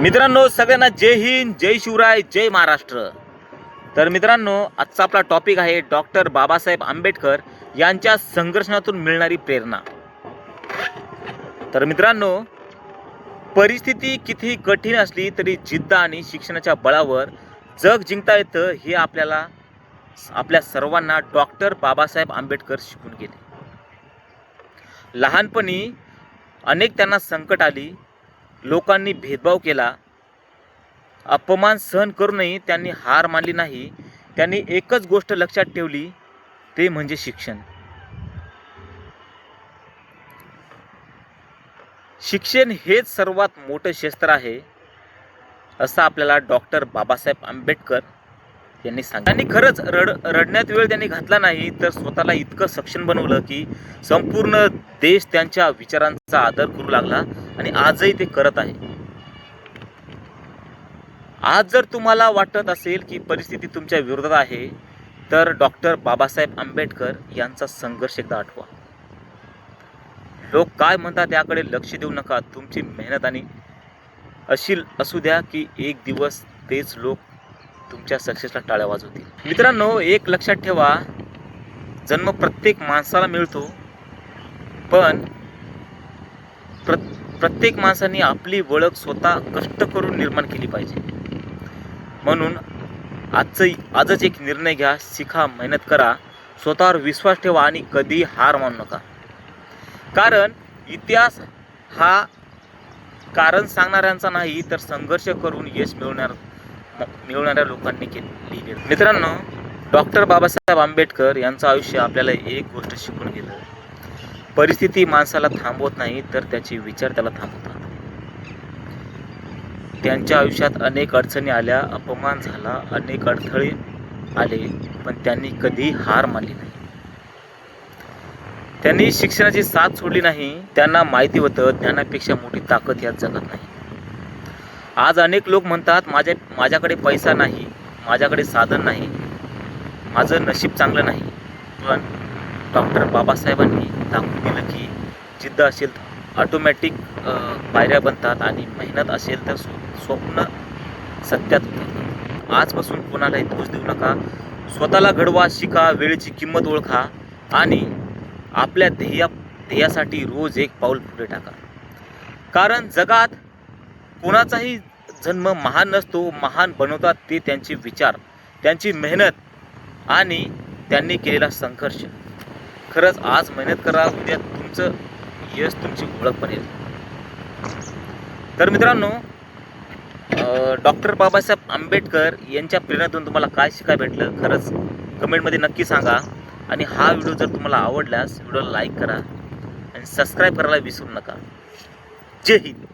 मित्रांनो, सगळ्यांना जय हिंद, जय शिवराय, जय महाराष्ट्र। तर मित्रांनो, आजचा आपला टॉपिक आहे डॉक्टर बाबासाहेब आंबेडकर यांच्या संघर्षातून मिळणारी प्रेरणा। तर मित्रांनो, परिस्थिती किती कठीण असली तरी जिद्द आणि शिक्षणाच्या बळावर जग जिंकता येतं हे आपल्या सर्वांना डॉक्टर बाबासाहेब आंबेडकर शिकून गेले। लहानपणी अनेक त्यांना संकट आली, लोकांनी भेदभाव केला, अपमान सहन करूनही त्यांनी हार मानली नाही। त्यांनी एकच गोष्ट लक्षात ठेवली, ते म्हणजे शिक्षण। शिक्षण हेच सर्वात मोठं शस्त्र आहे असं आपल्याला डॉक्टर बाबासाहेब आंबेडकर यांनी सांगितलं। त्यांनी खरंच रडण्यात वेळ त्यांनी घातला नाही, तर स्वतःला इतकं सक्षम बनवलं की संपूर्ण देश त्यांच्या विचारांचा आदर करू लागला आणि आजही ते करत आहे। आज जर तुम्हाला वाटत असेल की परिस्थिती तुमच्या विरोधात आहे, तर डॉक्टर बाबासाहेब आंबेडकर यांचा संघर्ष एकदा आठवा। लोक काय म्हणतात याकडे लक्ष देऊ नका, तुमची मेहनत आणि अशी असू द्या की एक दिवस तेच लोक तुमच्या सक्सेसला टाळ्या वाजवतील। मित्रांनो, एक लक्षात ठेवा, जन्म प्रत्येक माणसाला मिळतो, पण प्रत्येक माणसाने आपली ओळख स्वतः कष्ट करून निर्माण केली पाहिजे। म्हणून आजच एक निर्णय घ्या, शिका, मेहनत करा, स्वतःवर विश्वास ठेवा आणि कधी हार मानू नका। कारण इतिहास हा कारण सांगणाऱ्यांचा नाही, तर संघर्ष करून यश मिळवणाऱ्या लोकांनी लिहिले। मित्रांनो, डॉक्टर बाबासाहेब आंबेडकर यांचं आयुष्य आपल्याला एक गोष्ट शिकून गेलं, परिस्थिती माणसाला थांबवत नाही, तर त्याचे विचार त्याला थांबवतात। त्यांच्या आयुष्यात अनेक अडचणी आल्या, अपमान झाला, अनेक अडथळे आले, पण त्यांनी कधी हार मानली नाही। त्यांनी शिक्षणाची साथ सोडली नाही। त्यांना माहिती होतं, ज्ञानापेक्षा मोठी ताकद यात जगात नाही। आज अनेक लोक म्हणतात, माझ्याकडे पैसा नाही, माझ्याकडे साधन नाही, माझं नशीब चांगलं नाही। पण डॉक्टर बाबासाहेबांनी दाखवून दिलं की जिद्द असेल ऑटोमॅटिक पायऱ्या बनतात आणि मेहनत असेल तर स्वप्न सत्यात उतरतात। आजपासून कोणालाही दोष देऊ नका, स्वतःला घडवा, शिका, वेळेची किंमत ओळखा आणि आपल्या ध्येयासाठी रोज एक पाऊल पुढे टाका। कारण जगात कोणाचाही जन्म महान नसतो, महान बनवतात ते त्यांचे विचार, त्यांची मेहनत आणि त्यांनी केलेला संघर्ष। खरंच आज मेहनत करा, उद्या तुमचं यश तुमची ओळख बनेल। तर मित्रांनो, डॉक्टर बाबासाहेब आंबेडकर यांच्या प्रेरणेतून तुम्हाला काय शिकायला भेटलं, खरंच कमेंटमध्ये नक्की सांगा। आणि हा व्हिडिओ जर तुम्हाला आवडल्यास व्हिडिओला लाईक करा आणि सबस्क्राईब करायला विसरू नका। जय हिंद।